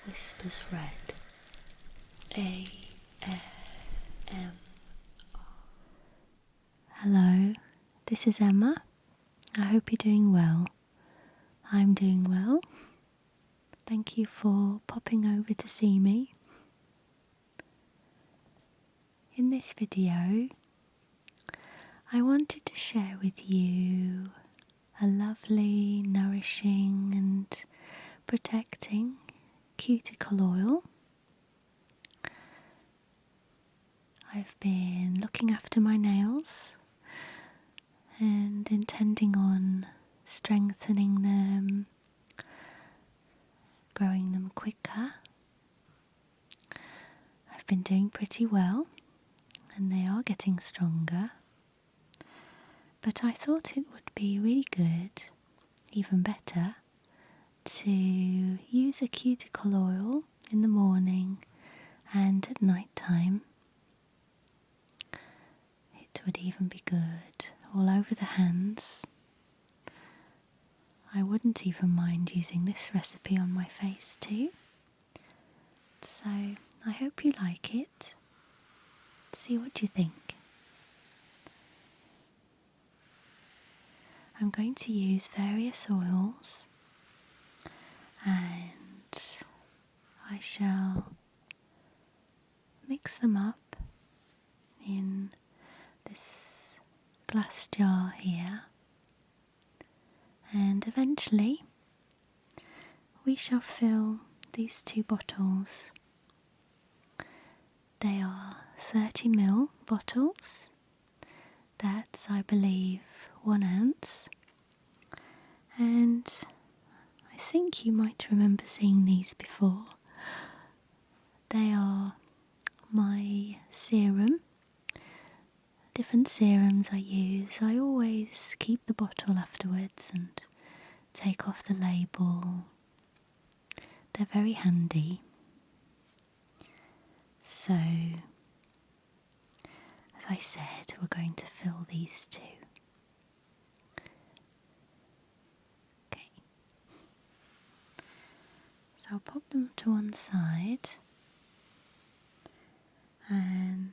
WhispersRed ASM. Hello, this is Emma. I hope you're doing well. I'm doing well. Thank you for popping over to see me. In this video, I wanted to share with you a lovely, nourishing and protecting cuticle oil. I've been looking after my nails and intending on strengthening them, growing them quicker. I've been doing pretty well and they are getting stronger, but I thought it would be really good, even better, to use a cuticle oil in the morning and at night time. It would even be good all over the hands. I wouldn't even mind using this recipe on my face too. So I hope you like it. See what you think. I'm going to use various oils and I shall mix them up in this glass jar here, and eventually we shall fill these 2 bottles. They are 30ml bottles. That's, I believe, 1 ounce, and I think you might remember seeing these before. They are my serum. Different serums I use. I always keep the bottle afterwards and take off the label. They're very handy. So, as I said, we're going to fill these 2. Okay. So I'll pop them to one side and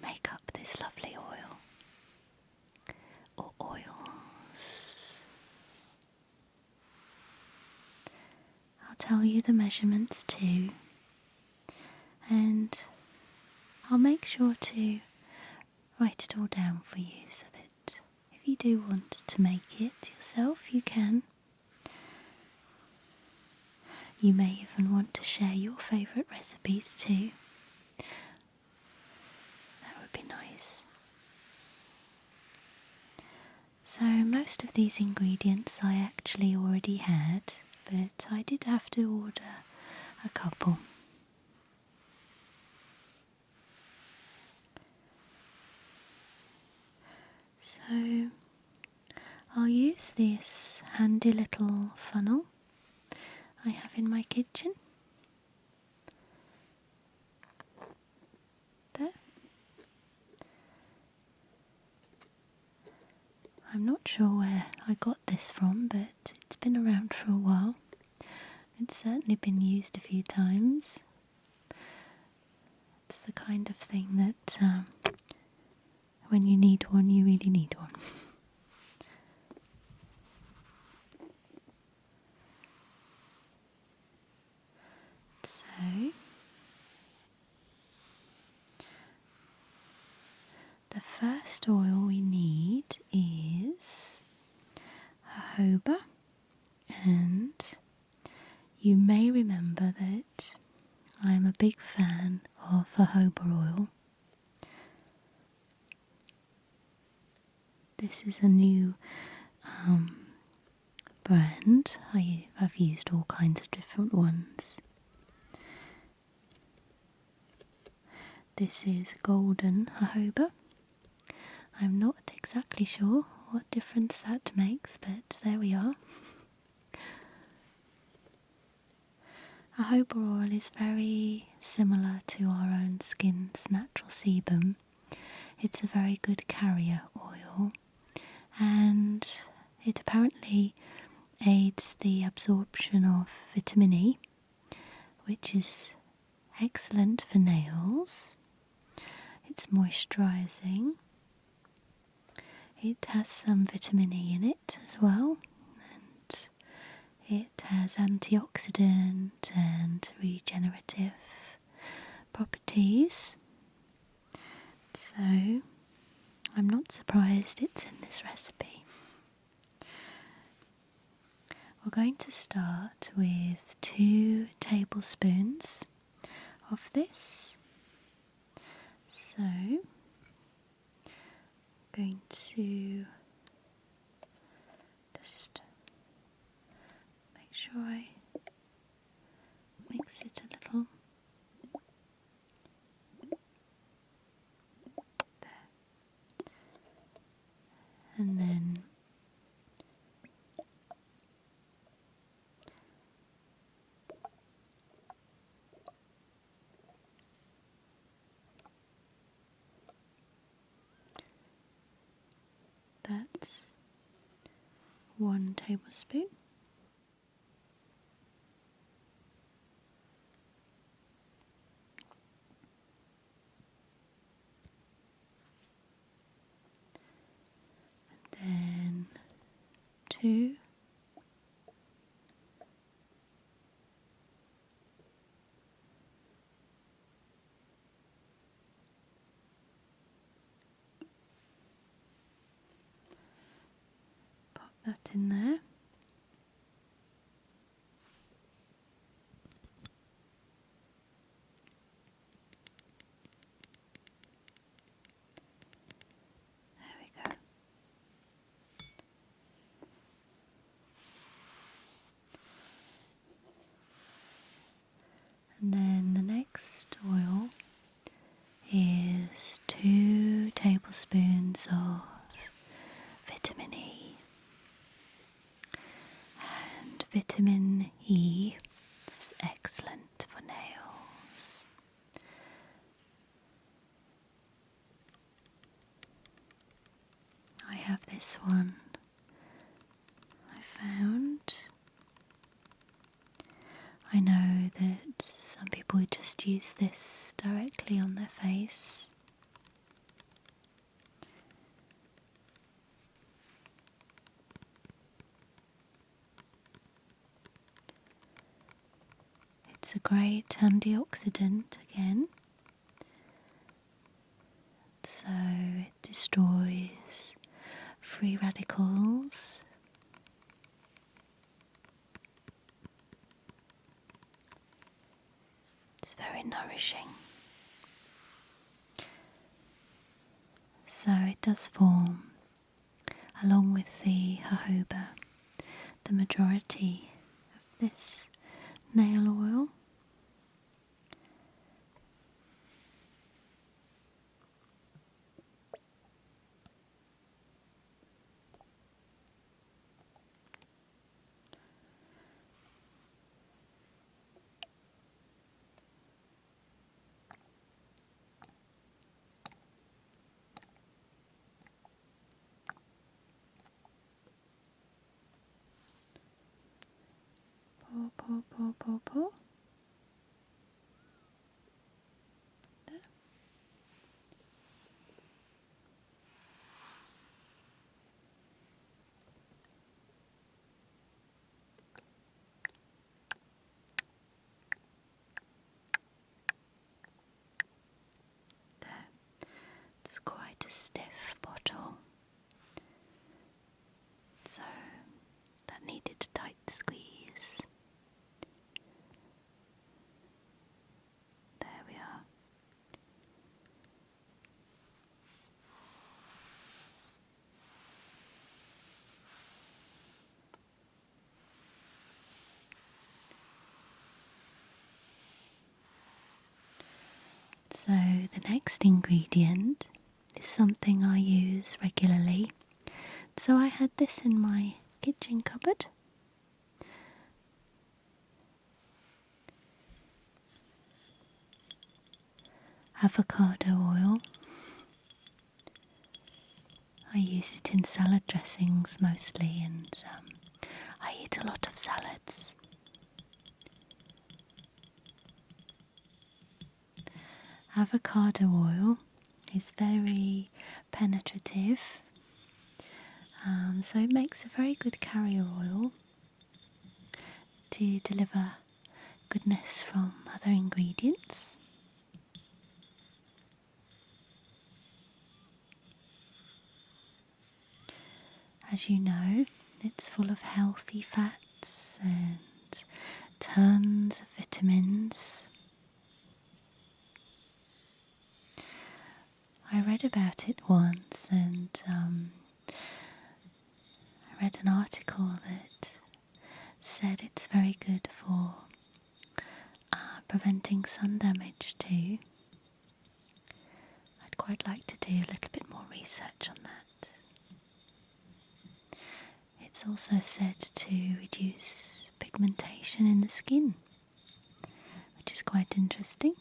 make up this lovely oil, or oils. I'll tell you the measurements too, and I'll make sure to write it all down for you so that if you do want to make it yourself, you can. You may even want to share your favourite recipes too. Be nice. So most of these ingredients I actually already had, but I did have to order a couple. So I'll use this handy little funnel I have in my kitchen. I'm not sure where I got this from, but it's been around for a while. It's certainly been used a few times. It's the kind of thing that when you need one, you really need one. So, the first oil we need is jojoba, and you may remember that I'm a big fan of jojoba oil. This is a new brand. I've used all kinds of different ones. This is golden jojoba. I'm not exactly sure what difference that makes, but there we are. Jojoba oil is very similar to our own skin's natural sebum. It's a very good carrier oil, and it apparently aids the absorption of vitamin E, which is excellent for nails. It's moisturising. It has some vitamin E in it as well, and it has antioxidant and regenerative properties. So I'm not surprised it's in this recipe. We're going to start with 2 tablespoons of this. So I'm going to just make sure I mix it a little. There. And then that's 1 tablespoon. And then 2. Pop that in there. There we go. And then the next oil is 2 tablespoons of vitamin E. And vitamin E is excellent for nails. I have this one I found. I know that some people just use this directly on their face. It's a great antioxidant again, so it destroys free radicals. It's very nourishing. So it does form, along with the jojoba, the majority of this nail oil. Pour. There. There. It's quite a stiff bottle, so that needed a tight squeeze. There we are. So the next ingredient is something I use regularly. So I had this in my kitchen cupboard. avocado oil. I use it in salad dressings mostly, and I eat a lot of salads. Avocado oil is very penetrative, so it makes a very good carrier oil to deliver goodness from other ingredients. As you know, it's full of healthy fats and tons of vitamins. I read about it once, and I read an article that said it's very good for preventing sun damage too. I'd quite like to do a little bit more research on that. It's also said to reduce pigmentation in the skin, which is quite interesting.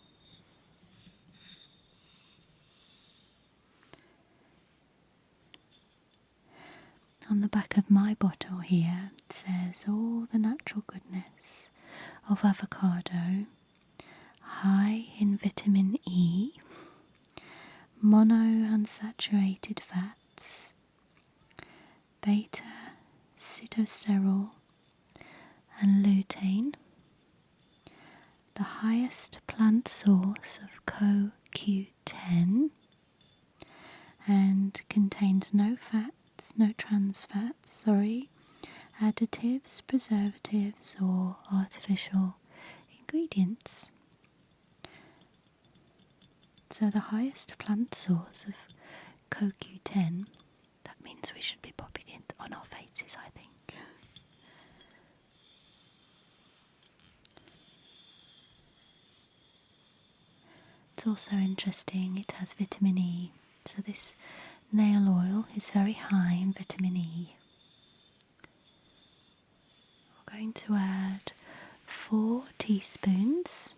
On the back of my bottle here, it says all the natural goodness of avocado, high in vitamin E, monounsaturated fats, beta sitosterol and lutein, the highest plant source of CoQ10, and contains no trans fats, additives, preservatives or artificial ingredients. So the highest plant source of CoQ10, that means we should be popping it on our faces, I think. It's also interesting, it has vitamin E, so this nail oil is very high in vitamin E. We're going to add 4 teaspoons.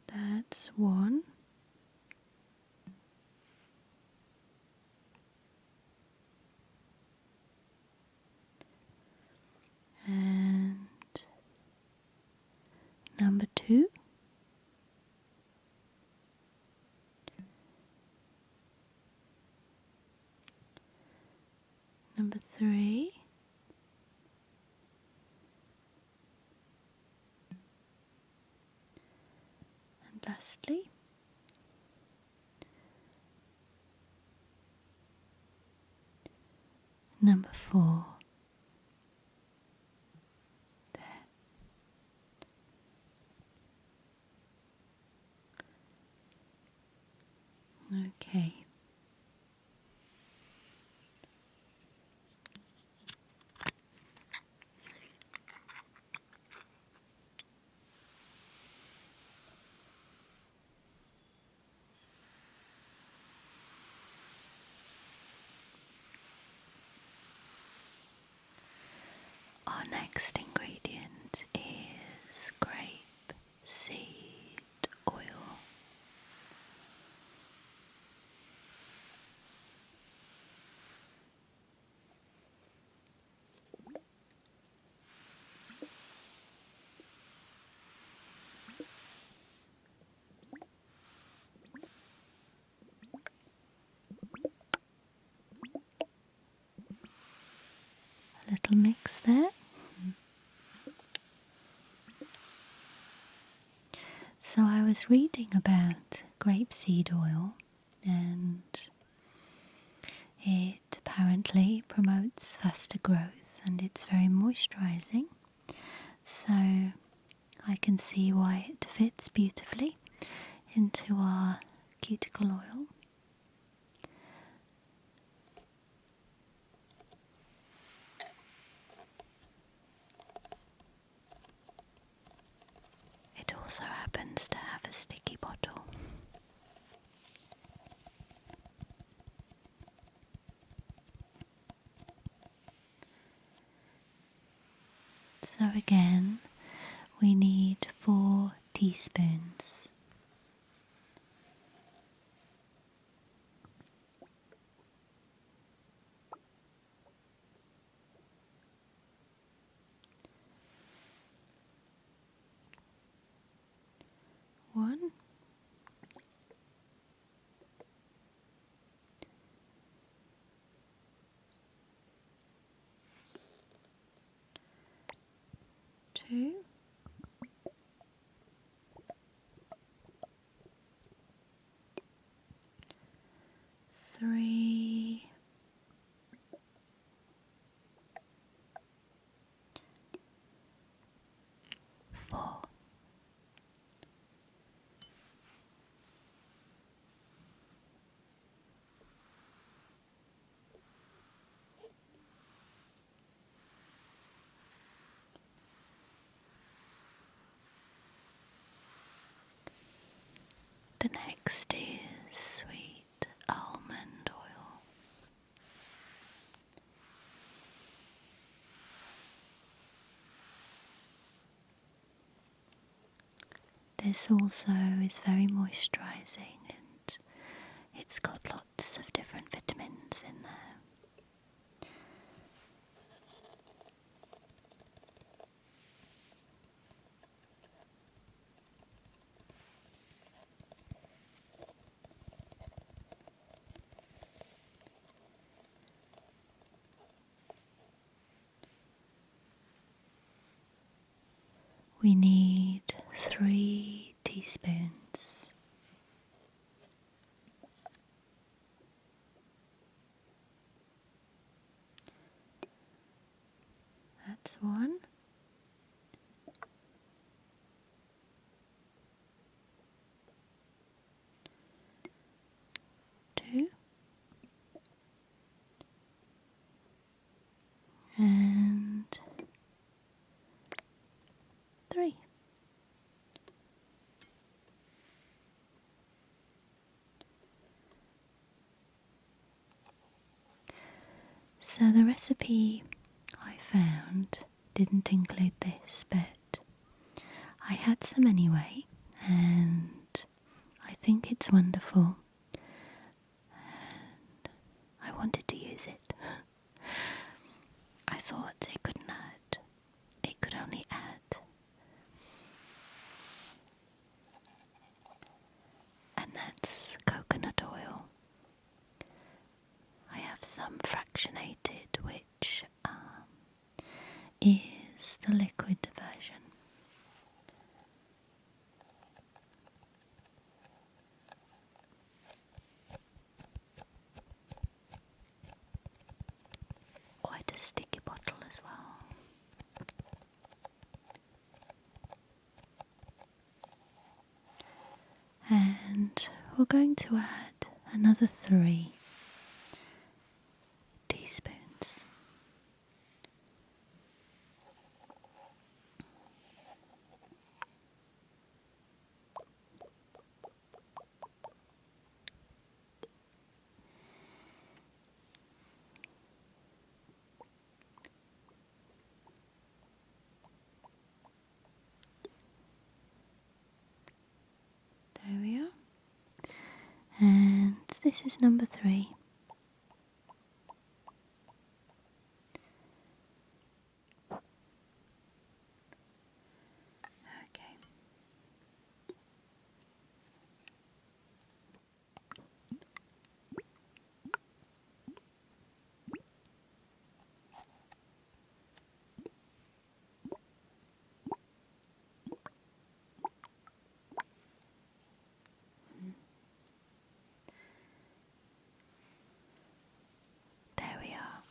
That's 1. And number 2. Number 3. And lastly, number 4. There. Okay. Our next ingredient is grape seed oil. A little mix there. So I was reading about grapeseed oil, and it apparently promotes faster growth and it's very moisturising. So I can see why it fits beautifully into our cuticle oil. So again, we need 4 teaspoons. One, 2, 3, 4. The next is Sweet Almond Oil. This also is very moisturising and it's got lots of different vitamins in there. We need 3 teaspoons. That's 1. 2. And 3. So the recipe I found didn't include this, but I had some anyway, and I think it's wonderful, and I wanted to use it. I thought it couldn't hurt. It could only add. And that's coconut oil. I have some fractionated, which is the liquid version. Quite a sticky bottle as well. And we're going to add another 3 teaspoons. There we are. And this is number 3. Okay. There we are.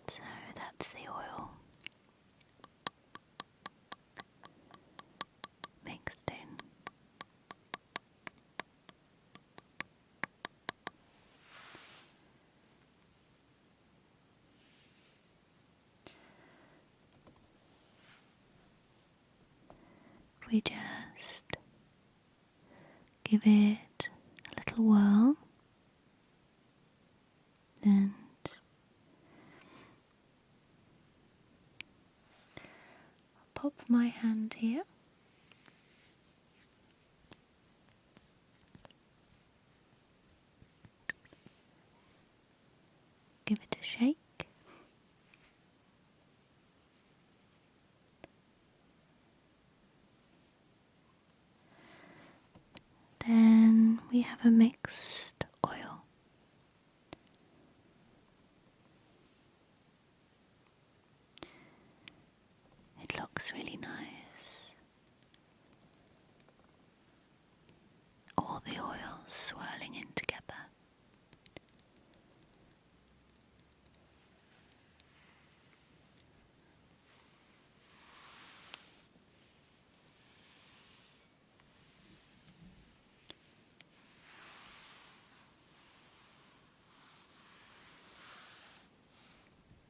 So that's the oil mixed in. We just give it a little whirl and my hand here. Give it a shake. Then we have a mixed oil. It looks really nice. All the oils swirling in together.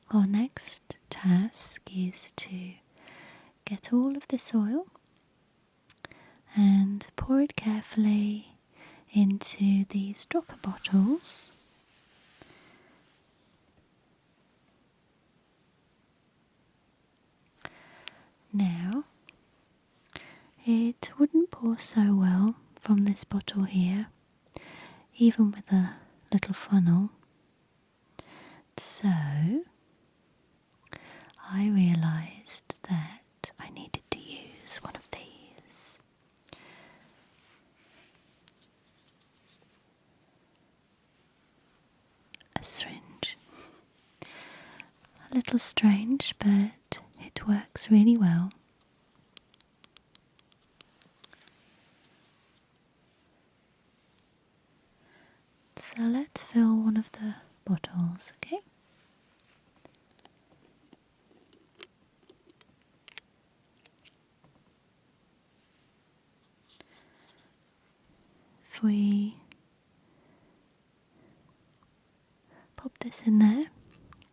Our next task is to get all of this oil and pour it carefully into these dropper bottles. Now, it wouldn't pour so well from this bottle here, even with a little funnel. So, I realised that I needed to use one of these. A syringe. A little strange, but it works really well. So let's fill one of the bottles, okay? If we pop this in there,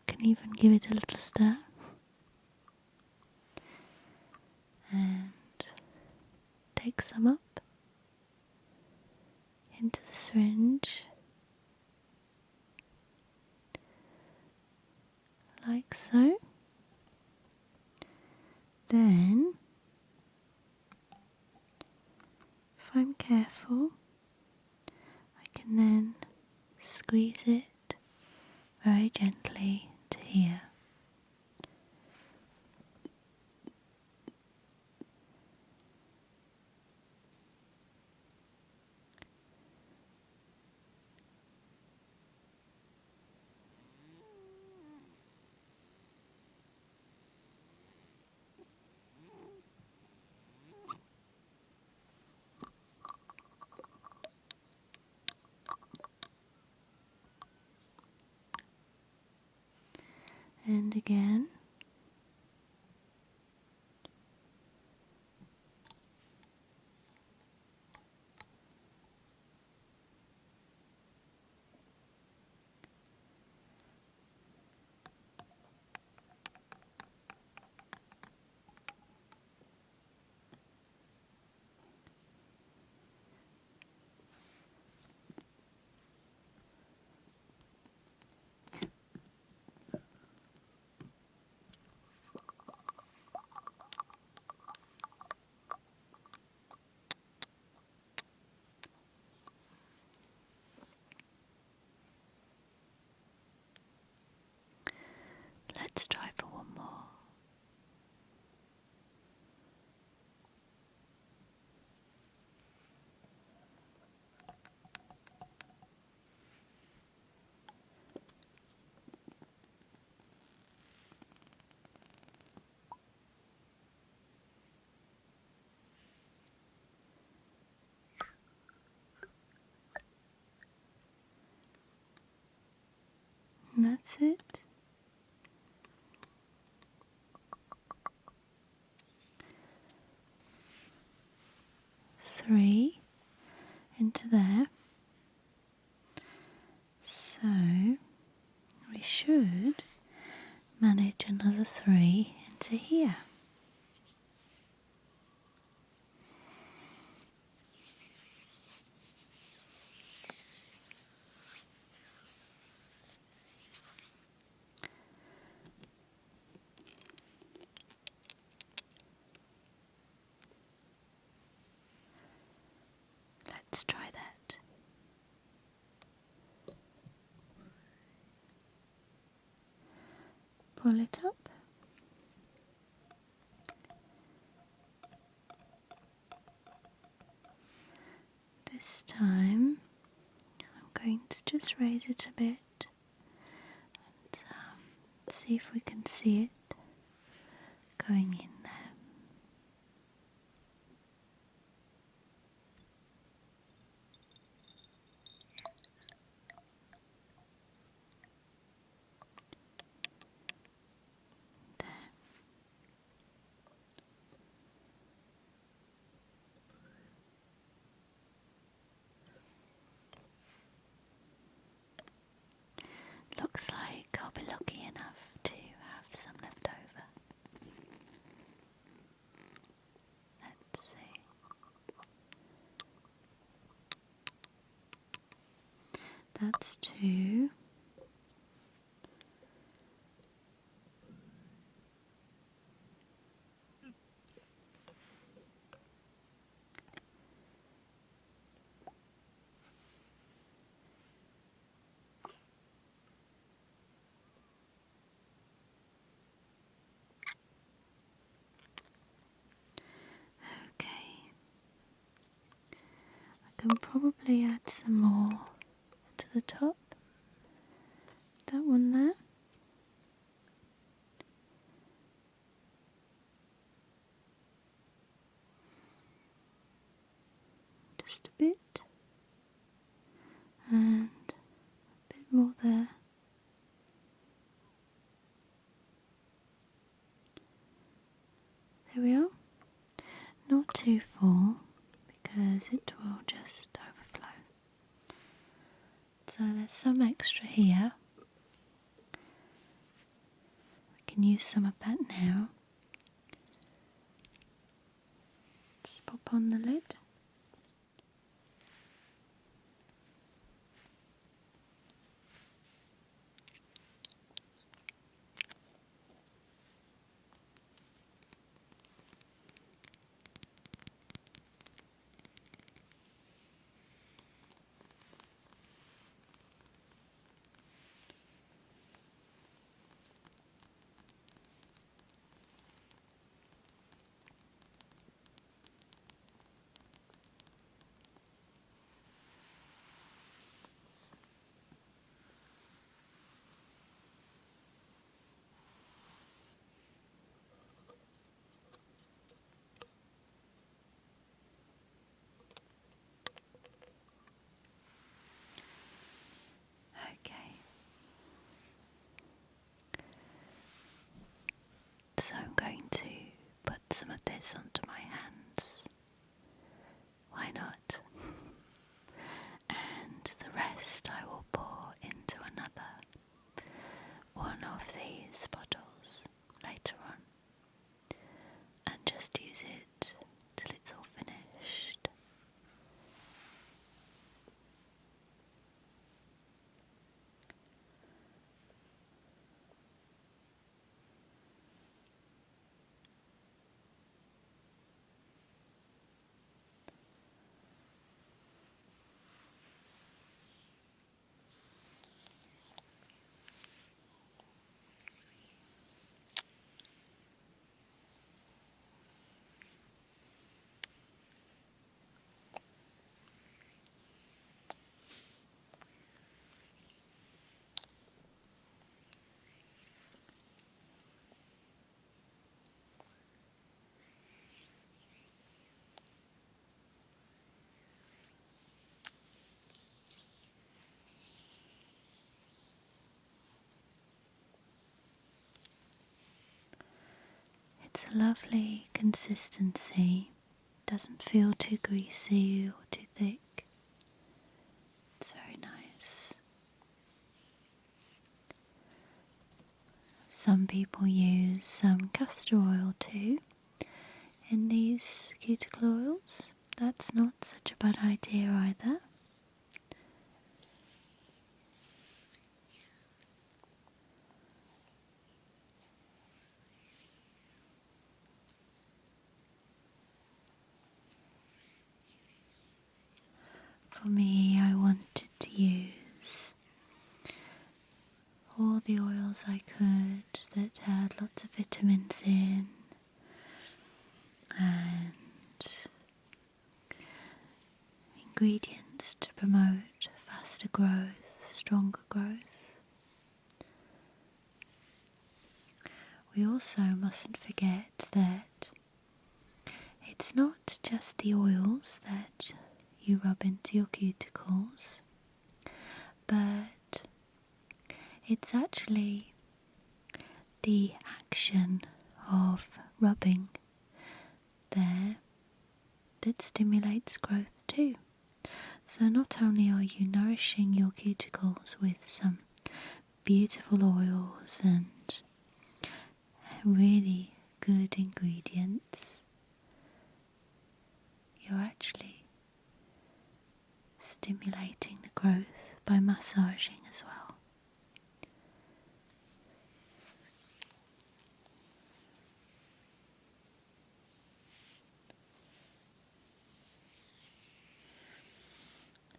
can even give it a little stir and take some up into the syringe like so. Then, if I'm careful, I can then squeeze it very gently to here. And again. Let's try for one more. And that's it. 3 into there. So we should manage another 3 into here. swirl it up. This time I'm going to just raise it a bit and see if we can see it going in there. Looks like I'll be lucky enough to have some left over. Let's see. That's 2. Okay, I can probably add some more to the top. That one there. Just a bit. And a bit more there. There we are. Not too full because it will just overflow. So there's some extra here. We can use some of that now. Let's pop on the lid. Okay. So I'm going to put some of this onto my hands. Why not? And the rest I will pour into another one of these bottles later on and just use it till it's all finished. It's a lovely consistency, doesn't feel too greasy or too thick. It's very nice. Some people use some castor oil too in these cuticle oils. That's not such a bad idea either. For me, I wanted to use all the oils I could that ingredients to promote faster growth, stronger growth. We also mustn't forget that it's not just the oils that you rub into your cuticles, but it's actually the action of rubbing there that stimulates growth too. So not only are you nourishing your cuticles with some beautiful oils and really good ingredients, you're actually stimulating the growth by massaging as well.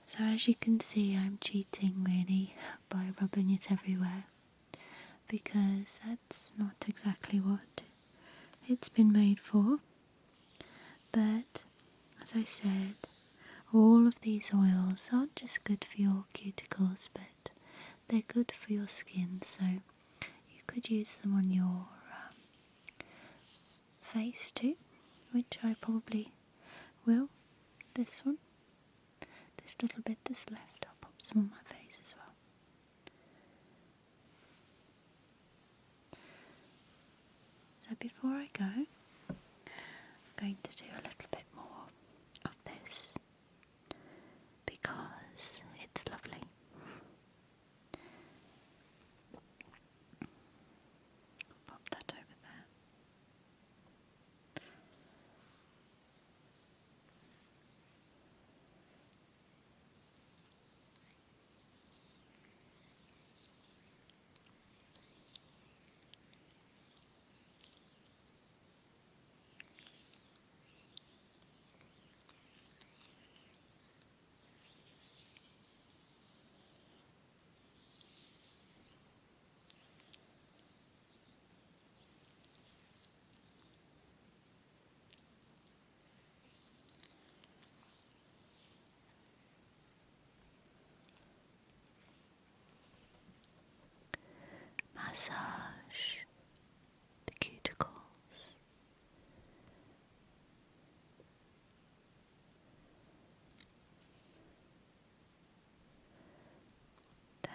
So as you can see, I'm cheating really by rubbing it everywhere, because that's not exactly what it's been made for. But as I said, all of these oils aren't just good for your cuticles, but they're good for your skin, so you could use them on your face too, which I probably will. This one, this little bit that's left, I'll pop some on my face as well. So before I go, I'm going to do a little bit more of this because it's lovely. Pop that over there. Massage the cuticles. There.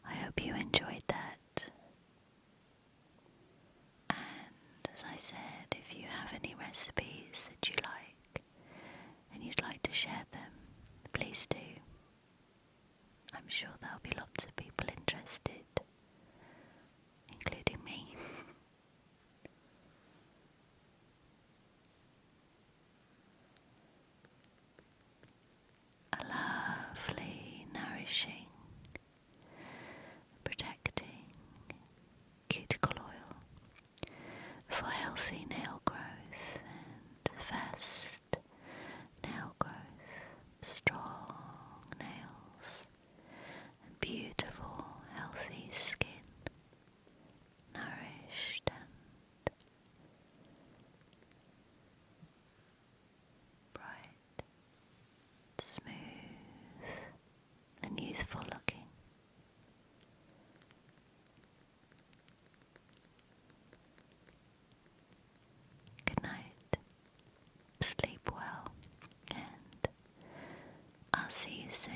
I hope you enjoyed that. And as I said, if you have any recipes that you like and you'd like to share them, please do. I'm sure there'll be lots of people interested, including me. A lovely, nourishing, protecting cuticle oil for healthy nail growth and fast nail growth, strong nails, and beautiful, healthy skin, nourished and bright, smooth, and youthful looking. Good night, sleep well, and I'll see you soon.